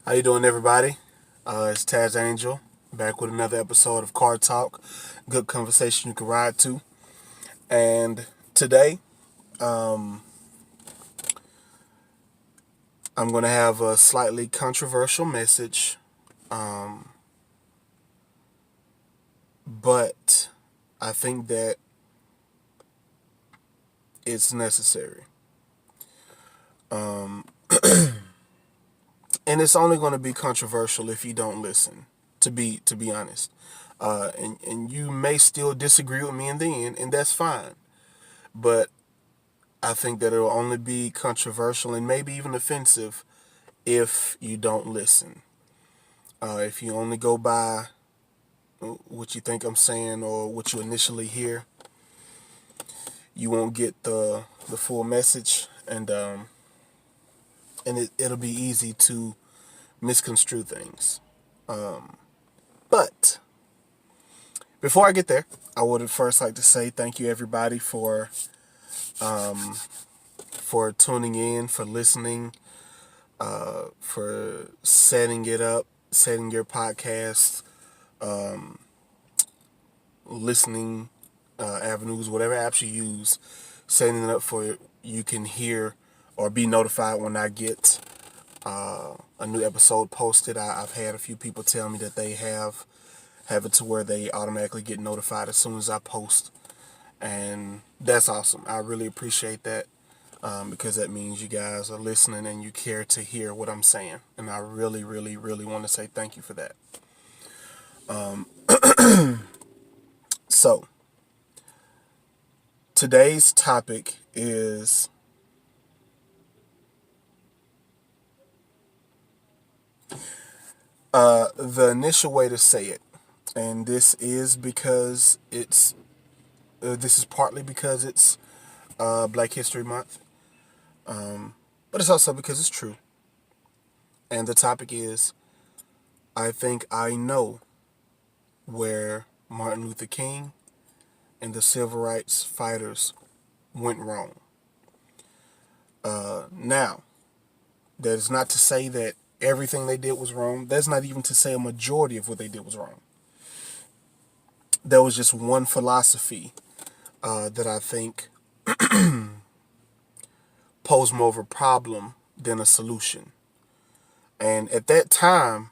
How you doing, everybody? It's Tazzdaangel, back with another episode of Car Talk. Good conversation you can ride to. And today, I'm going to have a slightly controversial message, but I think that it's necessary. And it's only going to be controversial if you don't listen. To be honest, and you may still disagree with me in the end, and that's fine. But I think that it'll only be controversial and maybe even offensive if you don't listen. If you only go by what you think I'm saying or what you initially hear, you won't get the full message, and it'll be easy to misconstrue things. But before I get there, I would first like to say thank you, everybody, for tuning in, for listening, for setting it up, setting your podcast, listening avenues, whatever apps you use, setting it up for you can hear or be notified when I get a new episode posted. I've had a few people tell me that they have it to where they automatically get notified as soon as I post, and that's awesome. I really appreciate that. Because that means you guys are listening and you care to hear what I'm saying. And I really, really, really want to say thank you for that. So, today's topic is the initial way to say it. And this is because this is partly because it's Black History Month, but it's also because it's true. And the topic is, I think I know where Martin Luther King and the civil rights fighters went wrong. Now, that is not to say that everything they did was wrong. That's not even to say a majority of what they did was wrong. There was just one philosophy that I think posed more of a problem than a solution. And at that time,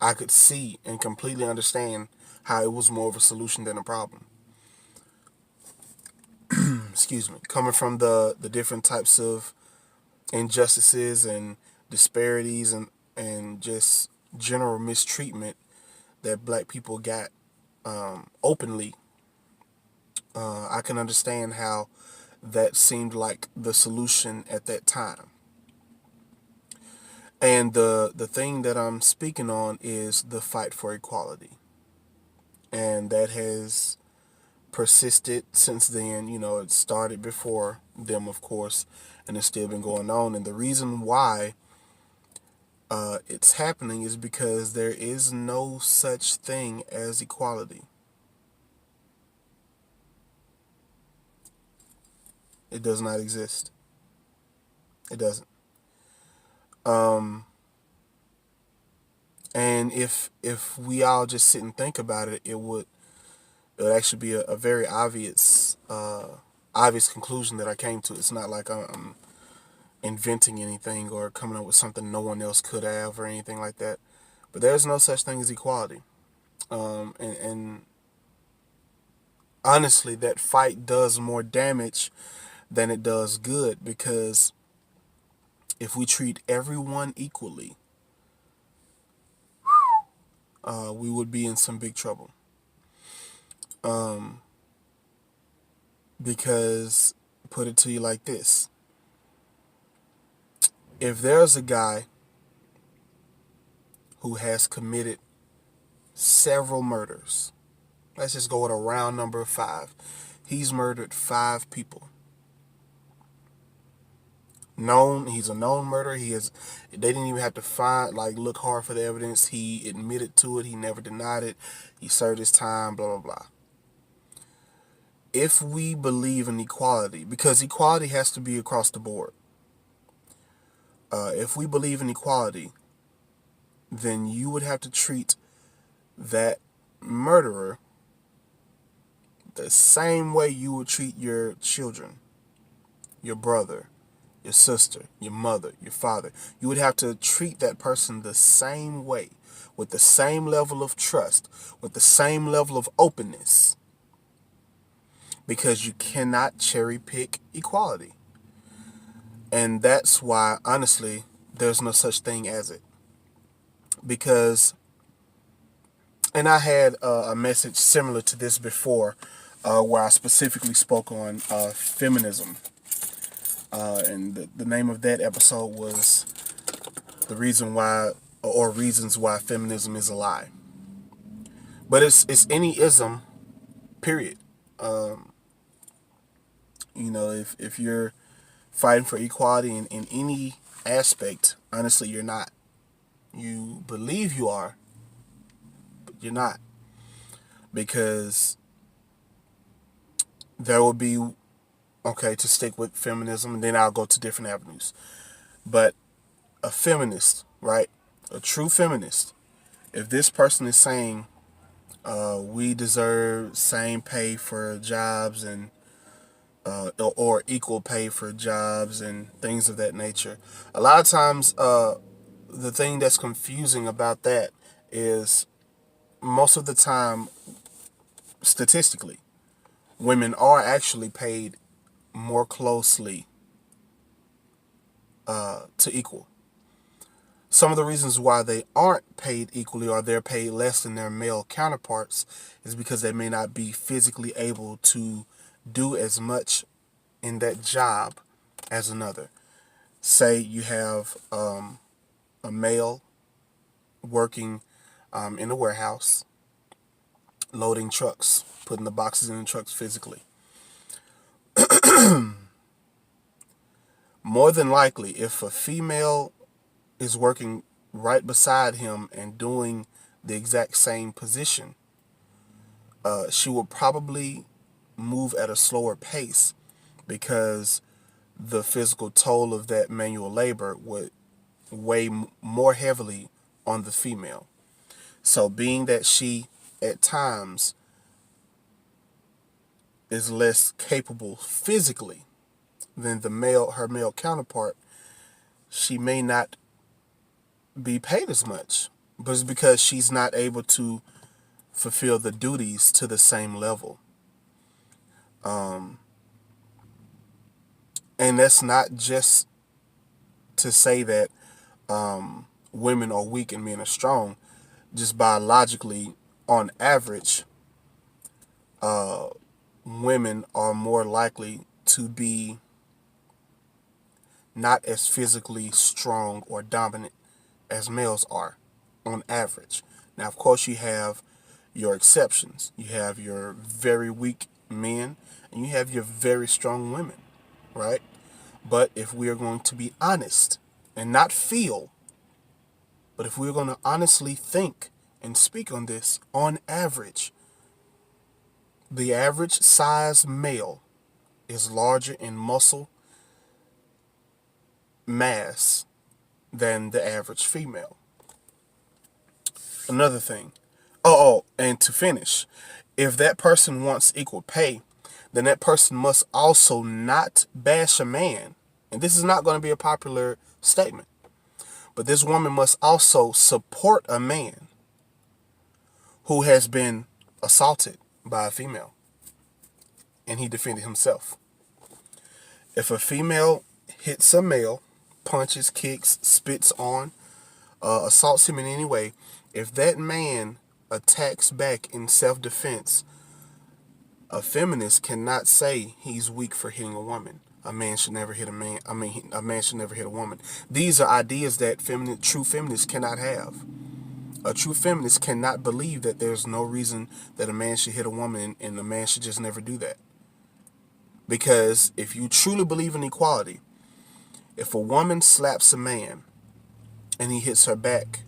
I could see and completely understand how it was more of a solution than a problem. Excuse me. Coming from the different types of injustices and disparities and just general mistreatment that black people got openly, I can understand how that seemed like the solution at that time. And the thing that I'm speaking on is the fight for equality. And that has persisted since then. You know, it started before them, of course, and it's still been going on. And the reason why it's happening is because there is no such thing as equality. It does not exist. It doesn't. And if we all just sit and think about it, it would actually be a very obvious conclusion that I came to. It's not like I'm inventing anything or coming up with something no one else could have or anything like that. But there's no such thing as equality. And honestly, that fight does more damage than it does good, because if we treat everyone equally, we would be in some big trouble. Because, put it to you like this: if there's a guy who has committed several murders, let's just go with a round number of 5. He's murdered 5 people. He's a known murderer. They didn't even have to look hard for the evidence. He admitted to it. He never denied it. He served his time, blah, blah, blah. If we believe in equality, because equality has to be across the board. If we believe in equality, then you would have to treat that murderer the same way you would treat your children, your brother, your sister, your mother, your father. You would have to treat that person the same way, with the same level of trust, with the same level of openness, because you cannot cherry pick equality. And that's why, honestly, there's no such thing as it. Because, and I had a message similar to this before, where I specifically spoke on feminism. And the name of that episode was The Reason Why, or Reasons Why Feminism is a Lie. But it's any ism, period. If you're fighting for equality in any aspect, honestly, you're not. You believe you are, but you're not. Because there will be, okay, to stick with feminism, and then I'll go to different avenues. But a feminist, right? A true feminist, if this person is saying we deserve same pay for jobs and or equal pay for jobs and things of that nature, a lot of times the thing that's confusing about that is most of the time, statistically, women are actually paid more closely to equal. Some of the reasons why they aren't paid equally, or they're paid less than their male counterparts, is because they may not be physically able to do as much in that job as another. Say you have a male working in a warehouse, loading trucks, putting the boxes in the trucks physically. More than likely, if a female is working right beside him and doing the exact same position, she will probably move at a slower pace, because the physical toll of that manual labor would weigh more heavily on the female. So being that she at times is less capable physically than her male counterpart, she may not be paid as much, but it's because she's not able to fulfill the duties to the same level. And that's not just to say that women are weak and men are strong. Just biologically, on average, women are more likely to be not as physically strong or dominant as males are, on average. Now, of course, you have your exceptions. You have your very weak men, and you have your very strong women, right? But if we are going to be honest and not feel, but if we're going to honestly think and speak on this, on average, the average size male is larger in muscle mass than the average female. Another thing. And to finish, if that person wants equal pay, then that person must also not bash a man. And this is not going to be a popular statement, but this woman must also support a man who has been assaulted by a female and he defended himself. If a female hits a male, punches, kicks, spits on, assaults him in any way, if that man attacks back in self-defense, a feminist cannot say he's weak for hitting a woman. A man should never hit a man. A man should never hit a woman. These are ideas that true feminists cannot have. A true feminist cannot believe that there's no reason that a man should hit a woman and a man should just never do that. Because if you truly believe in equality, if a woman slaps a man and he hits her back,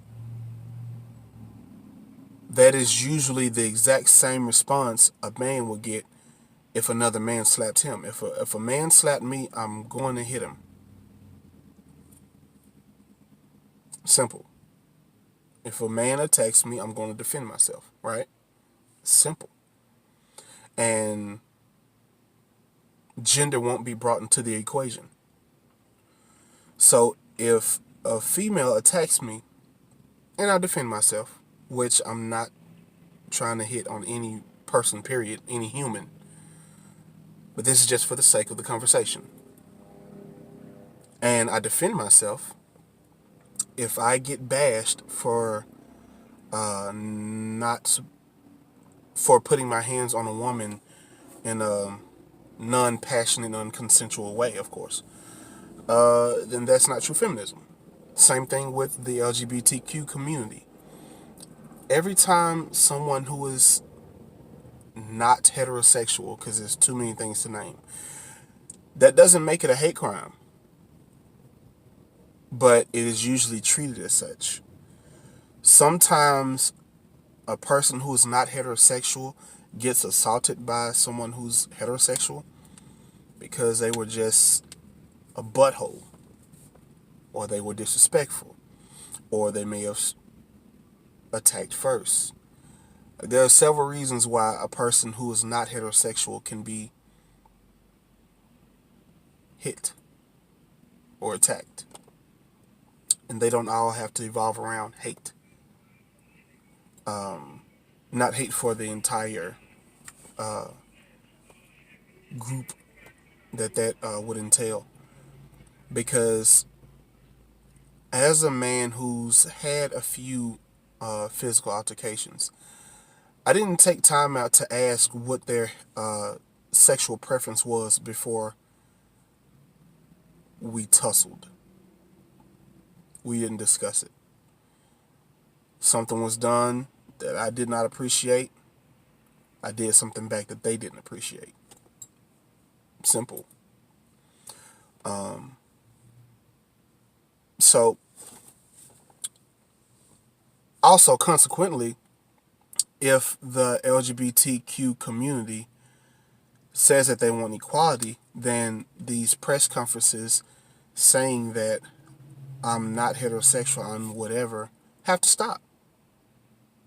that is usually the exact same response a man would get if another man slapped him. If a man slapped me, I'm going to hit him. Simple. If a man attacks me, I'm going to defend myself, right? Simple. And gender won't be brought into the equation. So if a female attacks me and I defend myself, which I'm not trying to hit on any person, period, any human, but this is just for the sake of the conversation, and I defend myself, if I get bashed for not for putting my hands on a woman in a non-passionate, non-consensual way, of course, then that's not true feminism. Same thing with the LGBTQ community. Every time someone who is not heterosexual, because there's too many things to name, that doesn't make it a hate crime, but it is usually treated as such. Sometimes a person who is not heterosexual gets assaulted by someone who's heterosexual because they were just a butthole, or they were disrespectful, or they may have attacked first. There are several reasons why a person who is not heterosexual can be hit or attacked. And they don't all have to evolve around hate. Not hate for the entire group that would entail. Because as a man who's had a few physical altercations, I didn't take time out to ask what their sexual preference was before we tussled. We didn't discuss it. Something was done that I did not appreciate. I did something back that they didn't appreciate. Simple. So, also consequently, if the LGBTQ community says that they want equality, then these press conferences saying that I'm not heterosexual, I'm whatever, have to stop.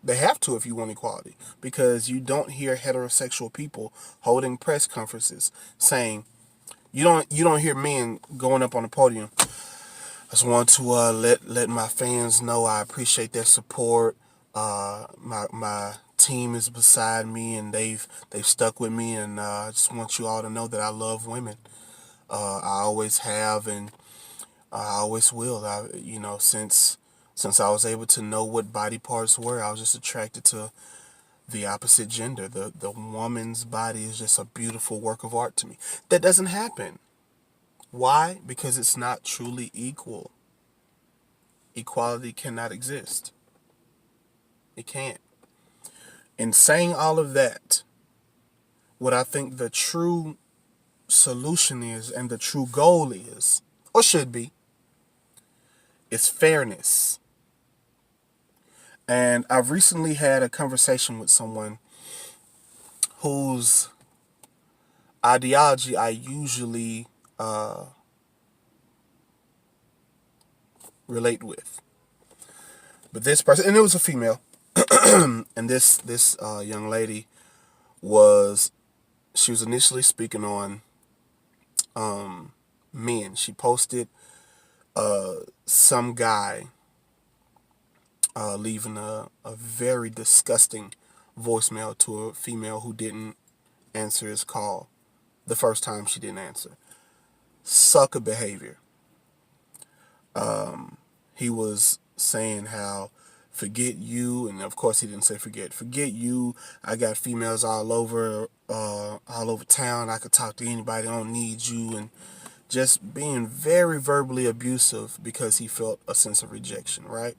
They have to if you want equality, because you don't hear heterosexual people holding press conferences saying, you don't hear men going up on the podium. I just want to let my fans know I appreciate their support. My team is beside me, and they've stuck with me, and I just want you all to know that I love women. I always have, and I always will. Since I was able to know what body parts were, I was just attracted to the opposite gender. The woman's body is just a beautiful work of art to me. That doesn't happen. Why? Because it's not truly equal. Equality cannot exist. It can't. In saying all of that, what I think the true solution is, and the true goal is, or should be, is fairness. And I've recently had a conversation with someone whose ideology I usually relate with. But this person, and it was a female, and this young lady she was initially speaking on men. She posted some guy leaving a very disgusting voicemail to a female who didn't answer his call the first time she didn't answer. Sucker behavior. He was saying how, forget you, and of course he didn't say forget you. I got females all over town. I could talk to anybody. I don't need you, and just being very verbally abusive because he felt a sense of rejection, right?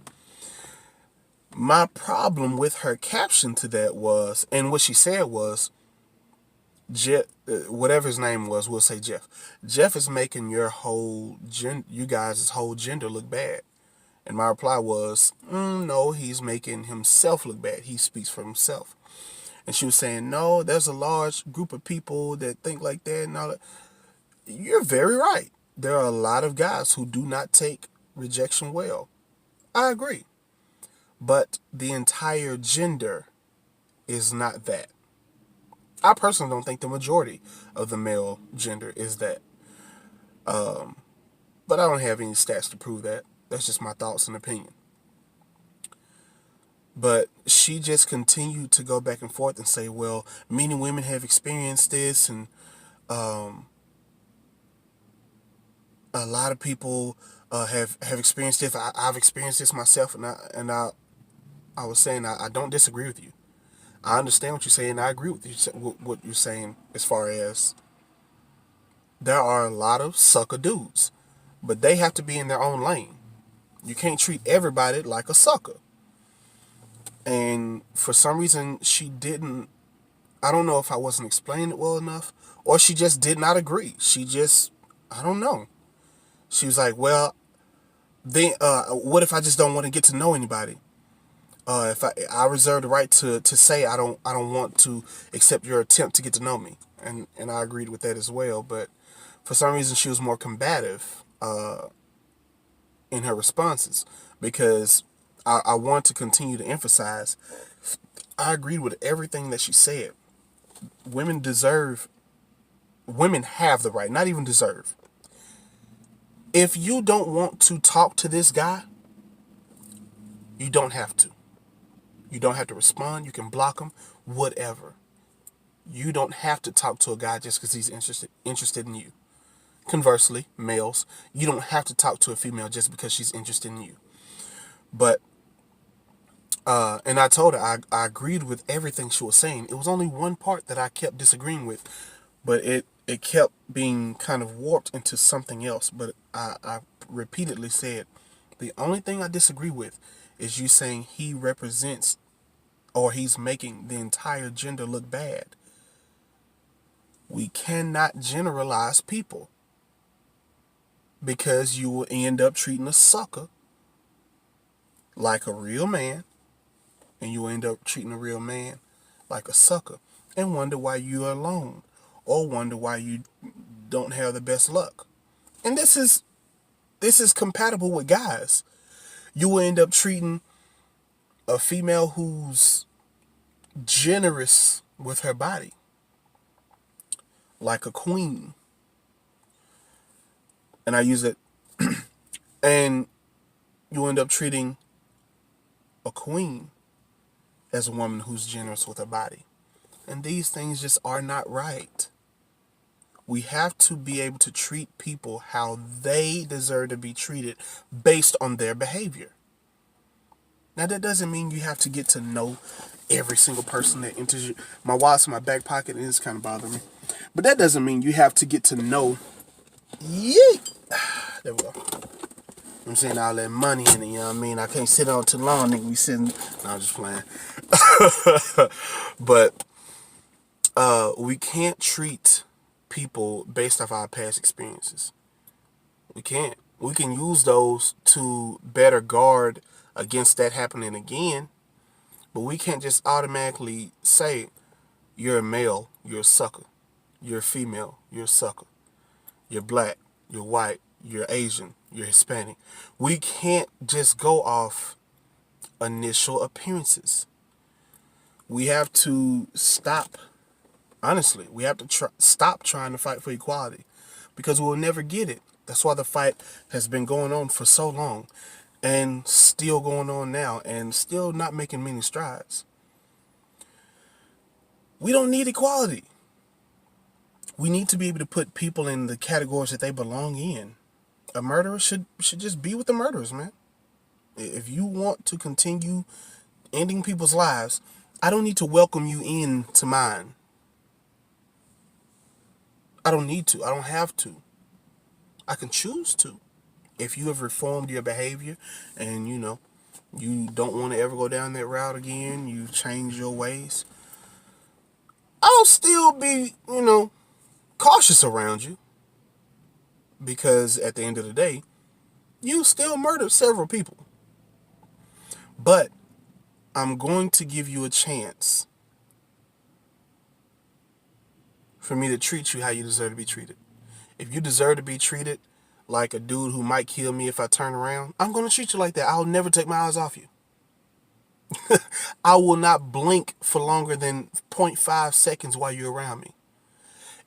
My problem with her caption to that was, and what she said was, Jeff, whatever his name was, we'll say Jeff. Jeff is making you guys' whole gender look bad. And my reply was, no, he's making himself look bad. He speaks for himself. And she was saying, no, there's a large group of people that think like that and all that. You're very right. There are a lot of guys who do not take rejection well. I agree. But the entire gender is not that. I personally don't think the majority of the male gender is that. But I don't have any stats to prove that. That's just my thoughts and opinion. But she just continued to go back and forth and say, well, many women have experienced this, and a lot of people have experienced it. I've experienced this myself, and I was saying I don't disagree with you. I understand what you're saying. I agree with you what you're saying as far as there are a lot of sucker dudes, but they have to be in their own lane. You can't treat everybody like a sucker. And for some reason, she didn't. I don't know if I wasn't explaining it well enough, or she just did not agree. I don't know. She was like, well, then what if I just don't want to get to know anybody? If I reserve the right to say I don't want to accept your attempt to get to know me, and I agreed with that as well. But for some reason, she was more combative in her responses, because I want to continue to emphasize I agreed with everything that she said. Women have the right, not even deserve. If you don't want to talk to this guy, you don't have to. You don't have to respond. You can block him, whatever. You don't have to talk to a guy just because he's interested in you. Conversely, males, you don't have to talk to a female just because she's interested in you. But, and I told her I agreed with everything she was saying. It was only one part that I kept disagreeing with, but it kept being kind of warped into something else. But I repeatedly said, the only thing I disagree with is you saying he represents, or he's making the entire gender look bad. We cannot generalize people, because you will end up treating a sucker like a real man, and you will end up treating a real man like a sucker, and wonder why you're alone, or wonder why you don't have the best luck. And this is compatible with guys. You will end up treating a female who's generous with her body like a queen. And I use it. And you end up treating a queen as a woman who's generous with her body. And these things just are not right. We have to be able to treat people how they deserve to be treated based on their behavior. Now, that doesn't mean you have to get to know every single person that enters you. My wallet's in my back pocket, and it's kind of bothering me. But that doesn't mean you have to get to know. Yeet! There we go. I'm saying all that money in it, you know what I mean? I can't sit on too long, nigga. We sitting. No, I'm just playing. But we can't treat people based off our past experiences. We can't. We can use those to better guard against that happening again, but we can't just automatically say, you're a male, you're a sucker. You're a female, you're a sucker. You're black, you're white, you're Asian, you're Hispanic. We can't just go off initial appearances. We have to stop, honestly, we have to stop trying to fight for equality, because we'll never get it. That's why the fight has been going on for so long, and still going on now, and still not making many strides. We don't need equality. We need to be able to put people in the categories that they belong in. A murderer should just be with the murderers, man. If you want to continue ending people's lives, I don't need to welcome you into mine. I don't need to. I don't have to. I can choose to. If you have reformed your behavior and, you don't want to ever go down that route again, you've changed your ways, I'll still be, cautious around you. Because at the end of the day, you still murdered several people. But I'm going to give you a chance for me to treat you how you deserve to be treated. If you deserve to be treated like a dude who might kill me if I turn around, I'm going to treat you like that. I'll never take my eyes off you. I will not blink for longer than zero point 0.5 seconds while you're around me.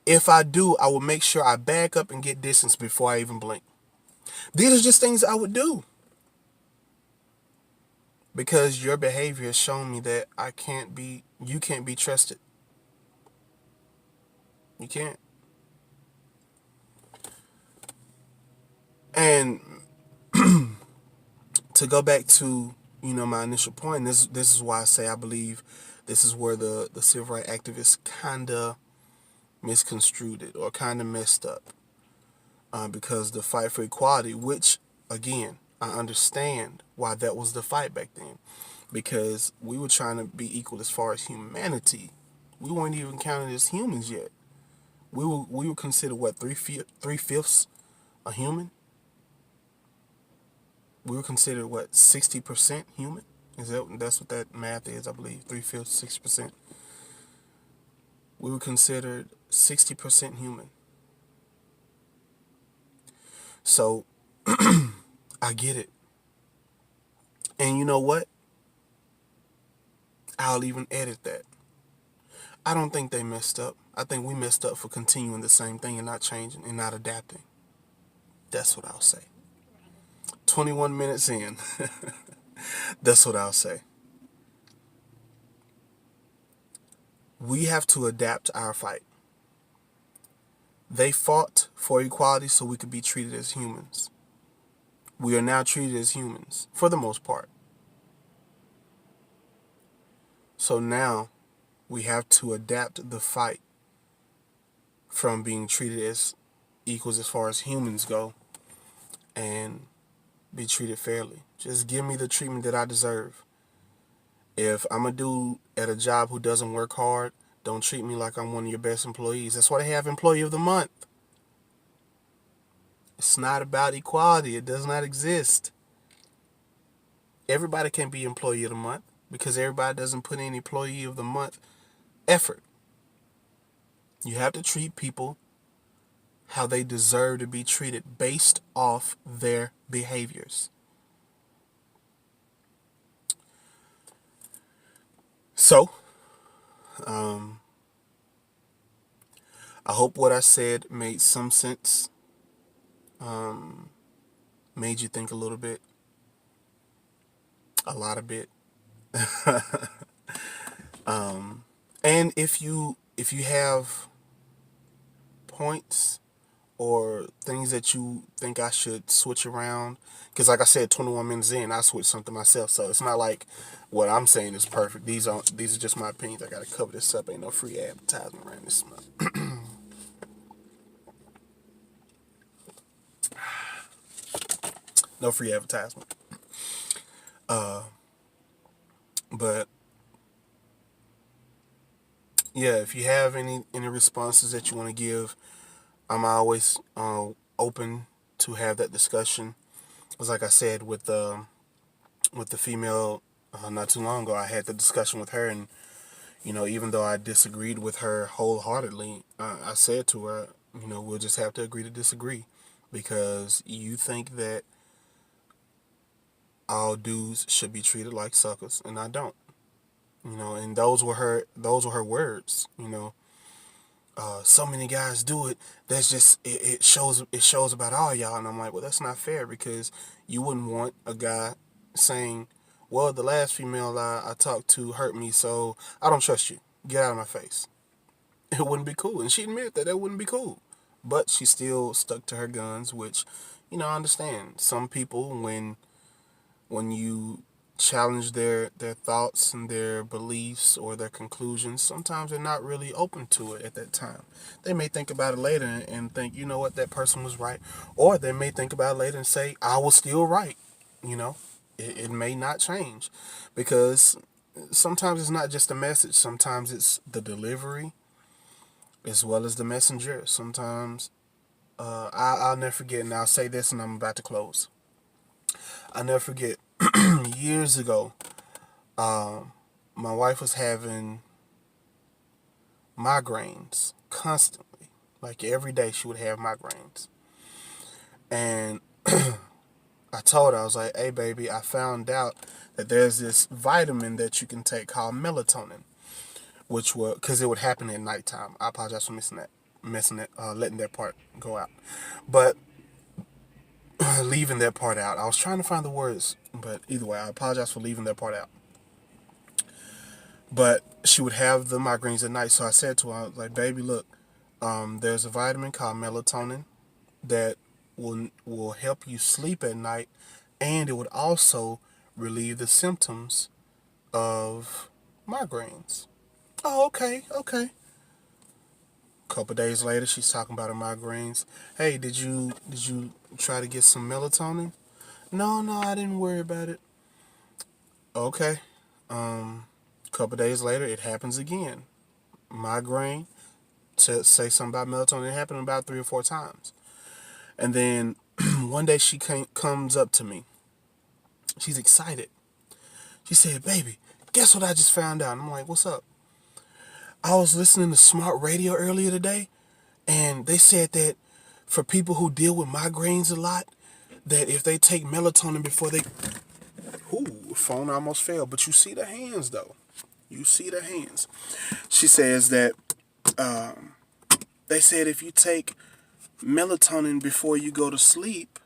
If I do, I will make sure I back up and get distance before I even blink. These are just things I would do because your behavior has shown me that you can't be trusted. You can't. And to go back to, my initial point, this is why I say I believe this is where the civil rights activists kind of misconstrued it or kind of messed up. Because the fight for equality, which, again, I understand why that was the fight back then. Because we were trying to be equal as far as humanity. We weren't even counted as humans yet. We were considered, what, three-fifths a human? We were considered, what, 60% human? That's what that math is, I believe. Three-fifths, 60%. We were considered 60% human. So I get it. And you know what? I'll even edit that. I don't think they messed up. I think we messed up for continuing the same thing and not changing and not adapting. That's what I'll say. 21 minutes in. That's what I'll say. We have to adapt our fight. They fought for equality so we could be treated as humans. We are now treated as humans, for the most part. So now we have to adapt the fight from being treated as equals as far as humans go and be treated fairly. Just give me the treatment that I deserve. If I'm a dude at a job who doesn't work hard, don't treat me like I'm one of your best employees. That's why they have Employee of the Month. It's not about equality. It does not exist. Everybody can be Employee of the Month because everybody doesn't put in Employee of the Month effort. You have to treat people how they deserve to be treated based off their behaviors. So, I hope what I said made some sense, made you think a little bit, a lot of bit. And if you have points or things that you think I should switch around, because like I said, 21 minutes in, I switched something myself, so it's not like what I'm saying is perfect. These are just my opinions. I gotta cover this up. Ain't no free advertisement around this month. No free advertisement. But yeah, if you have any responses that you want to give, I'm always open to have that discussion. Because like I said, with the female, not too long ago, I had the discussion with her, and even though I disagreed with her wholeheartedly, I said to her, we'll just have to agree to disagree, because you think that all dudes should be treated like suckers, and I don't. And those were her words. So many guys do it. That's just it shows about all y'all. And I'm like, well, that's not fair, because you wouldn't want a guy saying, well, the last female I talked to hurt me, so I don't trust you. Get out of my face. It wouldn't be cool. And she admitted that wouldn't be cool. But she still stuck to her guns, which, I understand. Some people, when you challenge their thoughts and their beliefs or their conclusions, sometimes they're not really open to it at that time. They may think about it later and think, you know what, that person was right. Or they may think about it later and say, I was still right. It may not change, because sometimes it's not just the message. Sometimes it's the delivery as well as the messenger. Sometimes I'll never forget, and I'll say this and I'm about to close. I'll never forget years ago, my wife was having migraines constantly. Like every day she would have migraines. And I told her, I was like, hey, baby, I found out that there's this vitamin that you can take called melatonin, which will, because it would happen at nighttime. I apologize for letting that part go out. But leaving that part out. I was trying to find the words, but either way, I apologize for leaving that part out. But she would have the migraines at night, so I said to her, I was like, baby, look, there's a vitamin called melatonin that will help you sleep at night, and it would also relieve the symptoms of migraines. Oh, okay, okay. A couple days later, she's talking about her migraines. Hey, did you try to get some melatonin? No, I didn't worry about it. Okay. A couple days later, it happens again. Migraine. To say something about melatonin, it happened about 3 or 4 times. And then one day she comes up to me. She's excited. She said, baby, guess what I just found out? And I'm like, what's up? I was listening to smart radio earlier today, and they said that for people who deal with migraines a lot, that if they take melatonin before they... Ooh, phone almost fell. But you see the hands, though. You see the hands. She says that they said if you take melatonin before you go to sleep,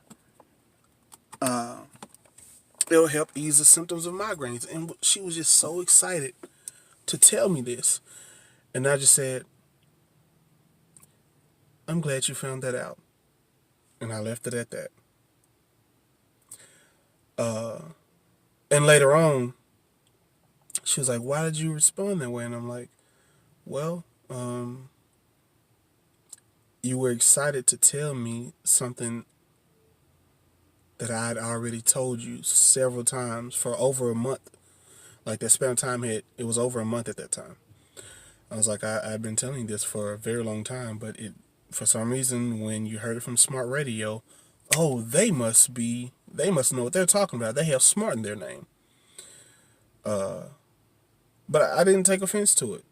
it'll help ease the symptoms of migraines. And she was just so excited to tell me this. And I just said, I'm glad you found that out. And I left it at that. And later on, she was like, why did you respond that way? And I'm like, well, you were excited to tell me something that I had already told you several times for over a month. Like that span of time it was over a month at that time. I was like, I've been telling you this for a very long time, but for some reason, when you heard it from smart radio, oh, they must know what they're talking about. They have smart in their name. But I didn't take offense to it.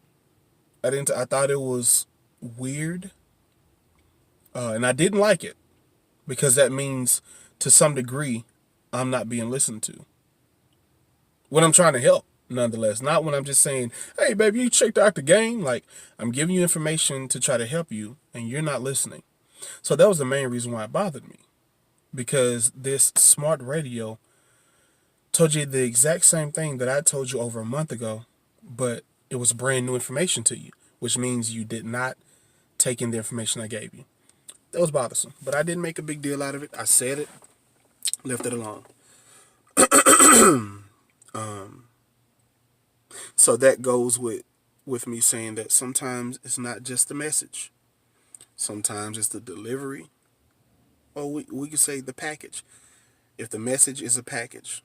I thought it was weird. And I didn't like it because that means to some degree, I'm not being listened to. When I'm trying to help, nonetheless. Not when I'm just saying, hey, baby, you checked out the game. Like, I'm giving you information to try to help you, and you're not listening. So that was the main reason why it bothered me. Because this smart radio told you the exact same thing that I told you over a month ago, but it was brand new information to you, which means you did not take in the information I gave you. That was bothersome, but I didn't make a big deal out of it. I said it, left it alone. So that goes with me saying that sometimes it's not just the message. Sometimes it's the delivery, or we could say the package. If the message is a package,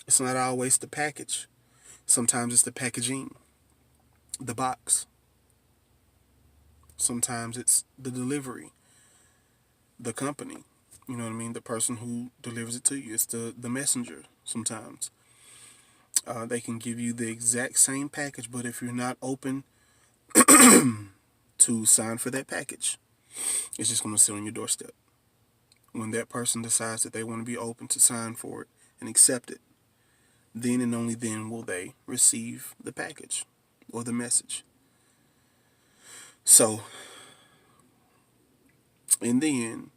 it's not always the package. Sometimes it's the packaging, the box. Sometimes it's the delivery, the company. You know what I mean? The person who delivers it to you. It's the messenger sometimes. They can give you the exact same package, but if you're not open to sign for that package, it's just going to sit on your doorstep. When that person decides that they want to be open to sign for it and accept it, then and only then will they receive the package or the message. So, in the end,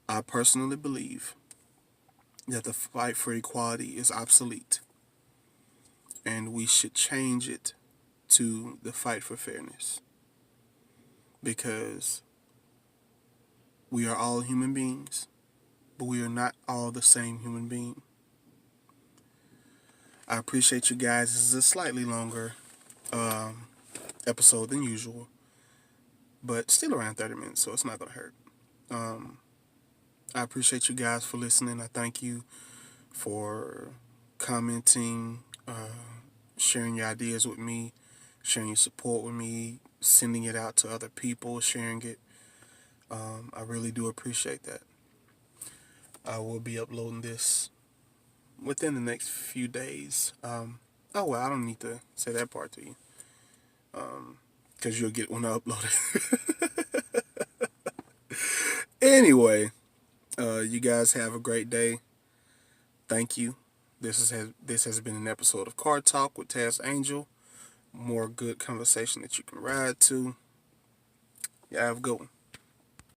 I personally believe that the fight for equality is obsolete, and we should change it to the fight for fairness, because we are all human beings, but we are not all the same human being. I appreciate you guys. This is a slightly longer episode than usual, but still around 30 minutes, so it's not going to hurt. I appreciate you guys for listening. I thank you for commenting, sharing your ideas with me, sharing your support with me, sending it out to other people, sharing it. I really do appreciate that. I will be uploading this within the next few days. Oh, well, I don't need to say that part to you, because you'll get it when I upload it. Anyway, You guys have a great day. Thank you. This has been an episode of Card Talk with Tazzdaangel. More good conversation that you can ride to. Yeah, have a good one.